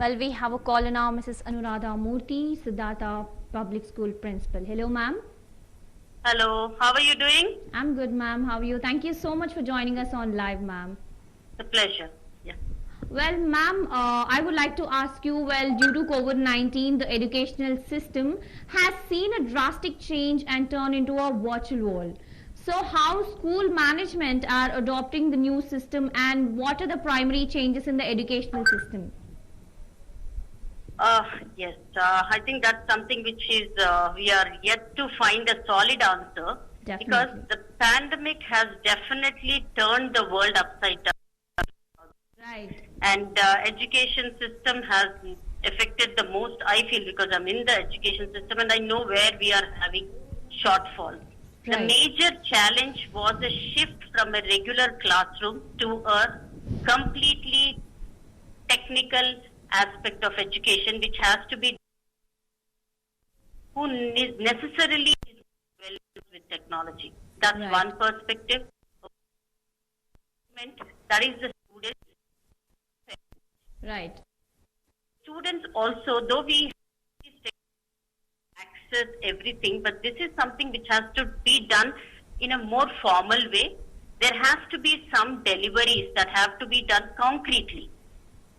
Well, we have a caller now, Mrs. Anuradha Murthy, Siddhartha Public School Principal. Hello, ma'am. Hello, how are you doing? I'm good, ma'am. How are you? Thank you so much for joining us on live, ma'am. A pleasure. Yeah. Well, ma'am, I would like to ask you, well, due to COVID-19, the educational system has seen a drastic change and turn into a virtual world. So how school management are adopting the new system and what are the primary changes in the educational system? Yes, I think that's something which is we are yet to find a solid answer. Definitely. Because the pandemic has definitely turned the world upside down. Right. And education system has affected the most, I feel, because I'm in the education system and I know where we are having shortfalls. Right. The major challenge was a shift from a regular classroom to a completely technical aspect of education, which has to be who is necessarily well with technology. That's Right. one perspective. That is the student. Right. Students also, though we access everything, but this is something which has to be done in a more formal way. There has to be some deliveries that have to be done concretely.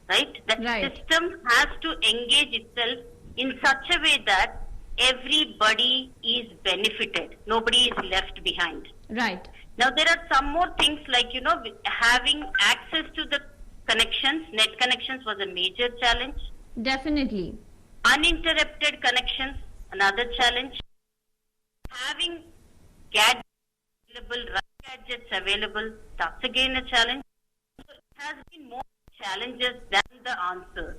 Right? The Right. system has to engage itself in such a way that everybody is benefited. Nobody is left behind. Right. Now, there are some more things like, having access to the connections. Net connections was a major challenge. Definitely. Uninterrupted connections, another challenge. Having gadgets available, right gadgets available, that's again a challenge. So it has been more challenges than the answers.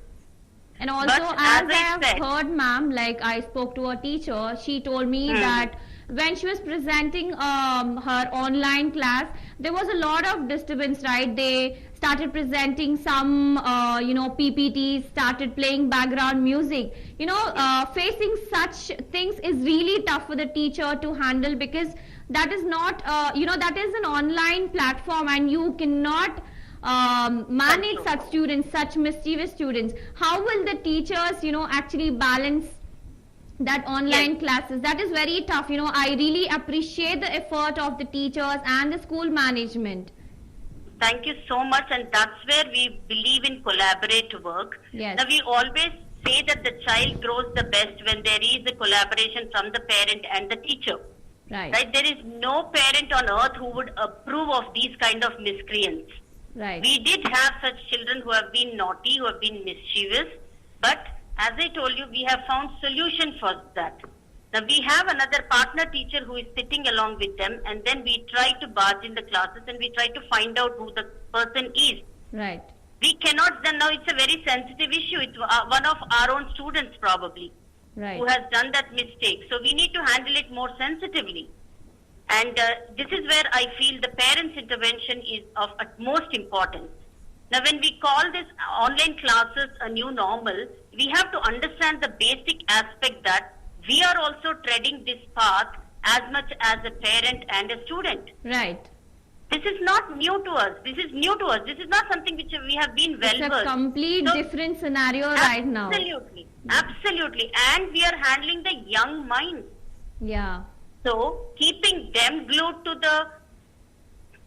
And also, But as as I I have said- heard, ma'am, like I spoke to a teacher, she told me that when she was presenting her online class, there was a lot of disturbance, right? They started presenting some, PPTs, started playing background music. Facing such things is really tough for the teacher to handle because that is not, that is an online platform and you cannot manage such students, such mischievous students. How will the teachers, actually balance that online classes? That is very tough. I really appreciate the effort of the teachers and the school management. Thank you so much, and that's where we believe in collaborate work. Yes. Now, we always say that the child grows the best when there is a collaboration from the parent and the teacher. Right. There is no parent on earth who would approve of these kind of miscreants. Right. We did have such children who have been naughty, who have been mischievous, but as I told you, we have found solution for that. Now we have another partner teacher who is sitting along with them, and then we try to barge in the classes and we try to find out who the person is. Right. We cannot, then now it's a very sensitive issue. It's one of our own students probably Right. who has done that mistake. So we need to handle it more sensitively. And this is where I feel the parents' intervention is of utmost importance. Now, when we call this online classes a new normal, we have to understand the basic aspect that we are also treading this path as much as a parent and a student. Right. This is not new to us. This is new to us. This is not something which we have been well It's a versed. complete So- different scenario right now. Absolutely. Absolutely. And we are handling the young minds. Yeah. So, keeping them glued to the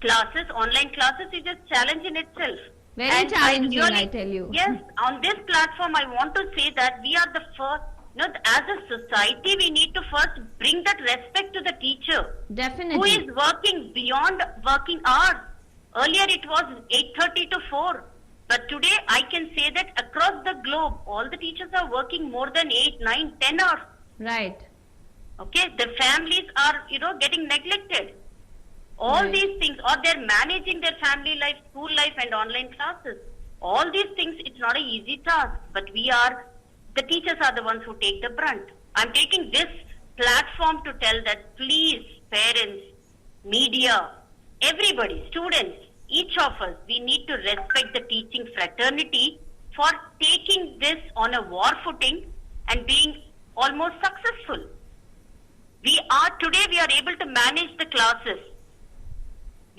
classes, online classes, is a challenge in itself. Very And challenging, I tell you. Yes, on this platform, I want to say that we are the first, as a society, we need to first bring that respect to the teacher Definitely. who is working beyond working hours. Earlier, it was 8:30 to 4. But today, I can say that across the globe, all the teachers are working more than 8, 9, 10 hours. Right. Okay, the families are, getting neglected. All Right. these things, or they're managing their family life, school life, and online classes. All these things, it's not an easy task, but the teachers are the ones who take the brunt. I'm taking this platform to tell that please, parents, media, everybody, students, each of us, we need to respect the teaching fraternity for taking this on a war footing and being almost successful. Today we are able to manage the classes.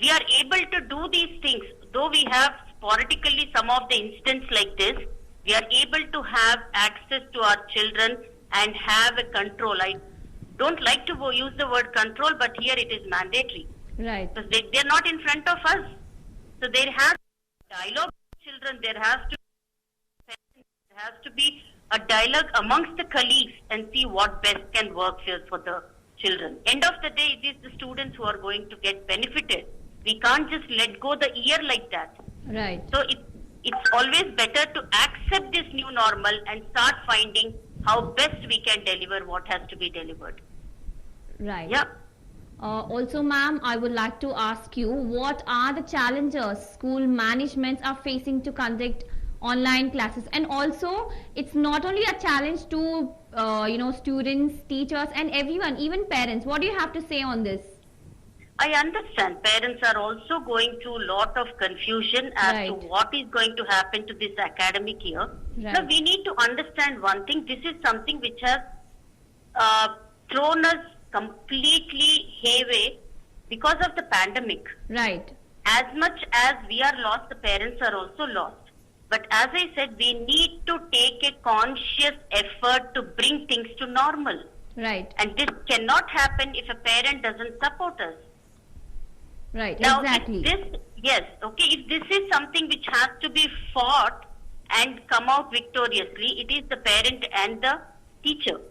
We are able to do these things. Though we have sporadically some of the instances like this, we are able to have access to our children and have a control. I don't like to use the word control, but here it is mandatory. Right. Because they're not in front of us. So there has to be dialogue with children, there has to be a dialogue amongst the colleagues and see what best can work here for the children. End of the day, it is the students who are going to get benefited. We can't just let go the year like that. Right. So it's always better to accept this new normal and start finding how best we can deliver what has to be delivered. Right. Yeah. Also, ma'am, I would like to ask you, what are the challenges school managements are facing to conduct online classes? And also, it's not only a challenge to students, teachers, and everyone, even parents. What do you have to say on this? I understand parents are also going through a lot of confusion as to what is going to happen to this academic year. Right. Now, we need to understand one thing. This is something which has thrown us completely hayway because of the pandemic. Right. As much as we are lost, the parents are also lost. But as I said, we need to take a conscious effort to bring things to normal. Right. And this cannot happen if a parent doesn't support us. Right, now, exactly. If this is something which has to be fought and come out victoriously, it is the parent and the teacher.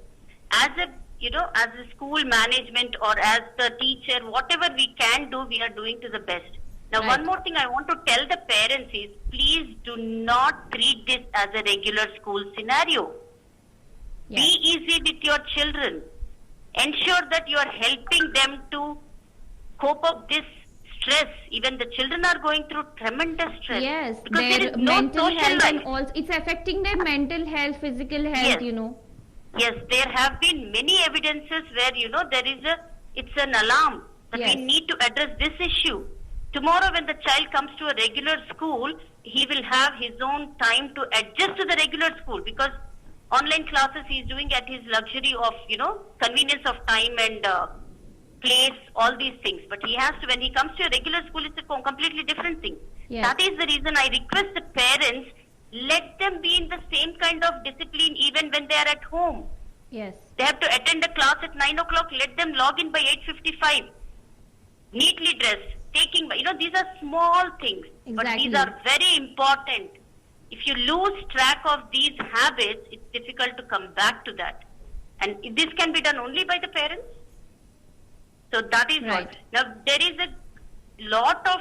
As a school management or as the teacher, whatever we can do, we are doing to the best. Now, one more thing I want to tell the parents is, please do not treat this as a regular school scenario. Yes. Be easy with your children. Ensure that you are helping them to cope up this stress. Even the children are going through tremendous stress. Yes, because their there is no mental social health life. and also it's affecting their mental health, physical health, Yes. Yes, there have been many evidences where, it's an alarm that Yes. we need to address this issue. Tomorrow when the child comes to a regular school, he will have his own time to adjust to the regular school, because online classes he is doing at his luxury of, convenience of time and place, all these things. But he has to, when he comes to a regular school, it's a completely different thing. Yes. That is the reason I request the parents, let them be in the same kind of discipline even when they are at home. Yes. They have to attend a class at 9 o'clock, let them log in by 8:55. Neatly dressed, these are small things, but Exactly. these are very important. If you lose track of these habits, it's difficult to come back to that. And this can be done only by the parents. So that is Right. what. Now, there is a lot of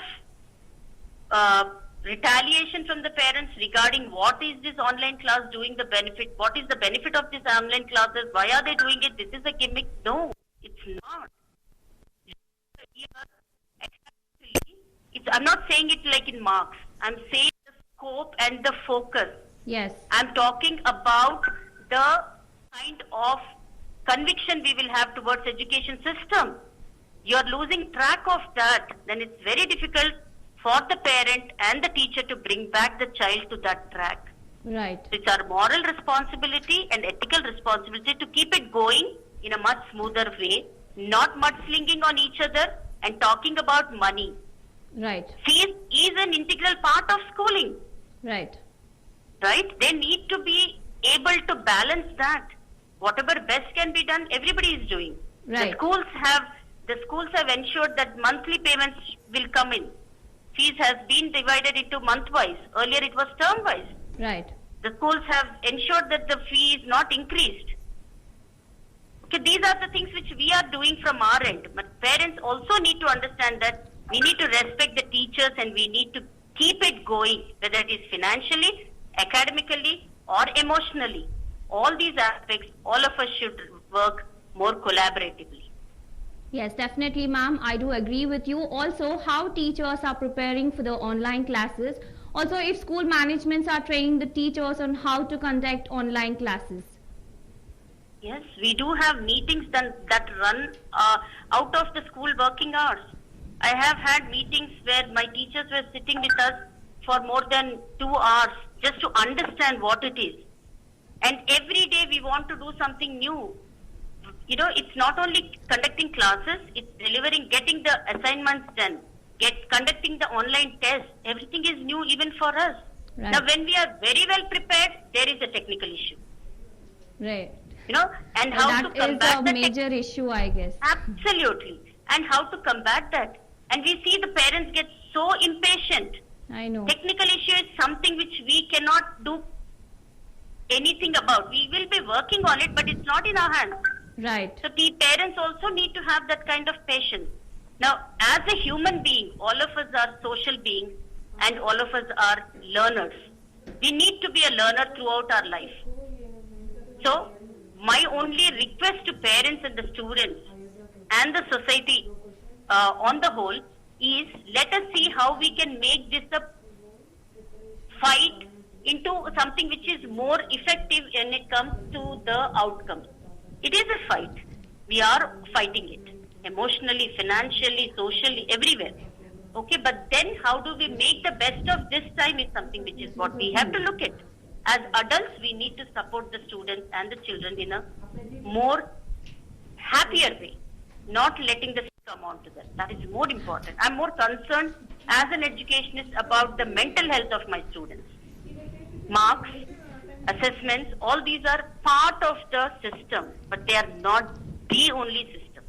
retaliation from the parents regarding what is this online class doing the benefit, what is the benefit of this online classes, why are they doing it, this is a gimmick. No, it's not. I'm not saying it like in marks. I'm saying the scope and the focus. Yes. I'm talking about the kind of conviction we will have towards education system. You're losing track of that, then it's very difficult for the parent and the teacher to bring back the child to that track. Right. It's our moral responsibility and ethical responsibility to keep it going in a much smoother way, not mudslinging on each other and talking about money. Right. Fees is an integral part of schooling, Right. right? They need to be able to balance that. Whatever best can be done, everybody is doing. Right. The schools have ensured that monthly payments will come in. Fees has been divided into month-wise. Earlier it was term-wise. Right. The schools have ensured that the fee is not increased. Okay, these are the things which we are doing from our end. But parents also need to understand that we need to respect the teachers and we need to keep it going, whether it is financially, academically, or emotionally. All these aspects, all of us should work more collaboratively. Yes, definitely, ma'am. I do agree with you. Also, how teachers are preparing for the online classes. Also, if school managements are training the teachers on how to conduct online classes. Yes, we do have meetings that run out of the school working hours. I have had meetings where my teachers were sitting with us for more than 2 hours just to understand what it is. And every day we want to do something new. It's not only conducting classes, it's delivering, getting the assignments done, conducting the online tests. Everything is new even for us. Right. Now, when we are very well prepared, there is a technical issue. Right. And how to That is combat a the major issue, I guess. Absolutely. And how to combat that. And we see the parents get so impatient. I know. Technical issue is something which we cannot do anything about. We will be working on it, but it's not in our hands. Right. So the parents also need to have that kind of patience. Now, as a human being, all of us are social beings and all of us are learners. We need to be a learner throughout our life. So, my only request to parents and the students and the society on the whole is, let us see how we can make this a fight into something which is more effective when it comes to the outcomes. It is a fight. We are fighting it emotionally, financially, socially, everywhere. Okay, but then how do we make the best of this time is something which is what we have to look at. As adults, we need to support the students and the children in a more happier way, not letting the come on to them. That is more important. I'm more concerned as an educationist about the mental health of my students. Marks, assessments, all these are part of the system, but they are not the only system.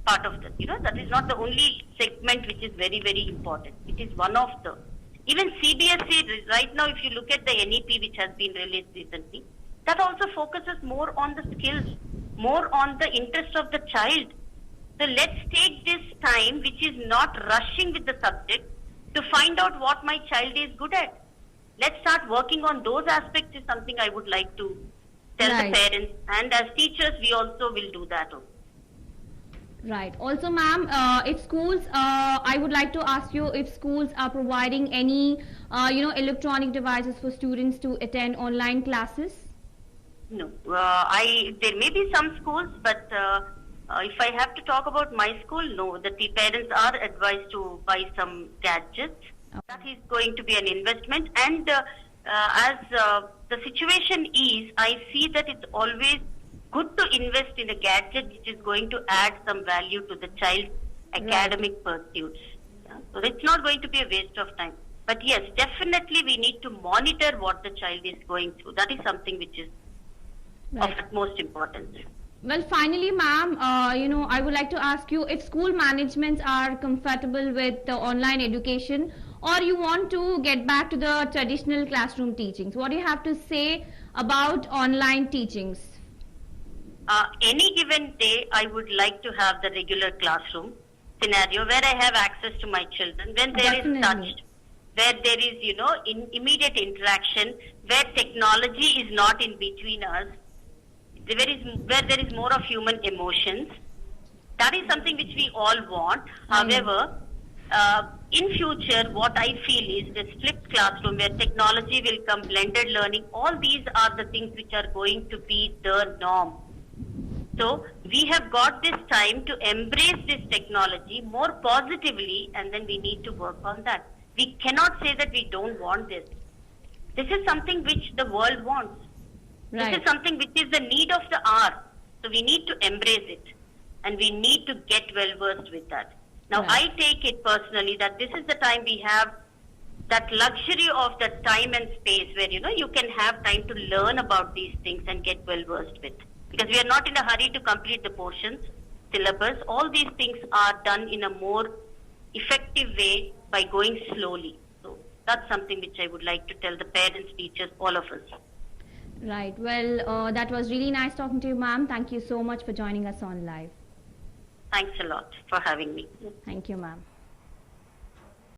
Part of that, that is not the only segment which is very, very important. It is one of the. Even CBSE, right now, if you look at the NEP which has been released recently, that also focuses more on the skills, more on the interest of the child. So let's take this time, which is not rushing with the subject, to find out what my child is good at. Let's start working on those aspects is something I would like to tell the parents. And as teachers, we also will do that also. Right. Also, ma'am, if schools, I would like to ask you if schools are providing any, electronic devices for students to attend online classes? No. There may be some schools, but if I have to talk about my school, no. The parents are advised to buy some gadgets. Okay. That is going to be an investment. And as the situation is, I see that it's always good to invest in a gadget which is going to add some value to the child's academic pursuits. Yeah? So it's not going to be a waste of time. But yes, definitely we need to monitor what the child is going through. That is something which is of utmost importance. Well, finally, ma'am, I would like to ask you if school managements are comfortable with the online education, or you want to get back to the traditional classroom teachings. What do you have to say about online teachings? Any given day, I would like to have the regular classroom scenario where I have access to my children, when there is touch, where there is, immediate interaction, where technology is not in between us, where there is more of human emotions. That is something which we all want. However, in future, what I feel is this flipped classroom where technology will come, blended learning, all these are the things which are going to be the norm. So we have got this time to embrace this technology more positively, and then we need to work on that. We cannot say that we don't want this. This is something which the world wants. This is something which is the need of the hour. So we need to embrace it, and we need to get well versed with that. Now I take it personally that this is the time we have that luxury of that time and space where you can have time to learn about these things and get well versed with. Because we are not in a hurry to complete the portions, syllabus. All these things are done in a more effective way by going slowly. So that's something which I would like to tell the parents, teachers, all of us. Right. Well, that was really nice talking to you, ma'am. Thank you so much for joining us on live. Thanks a lot for having me. Thank you, ma'am.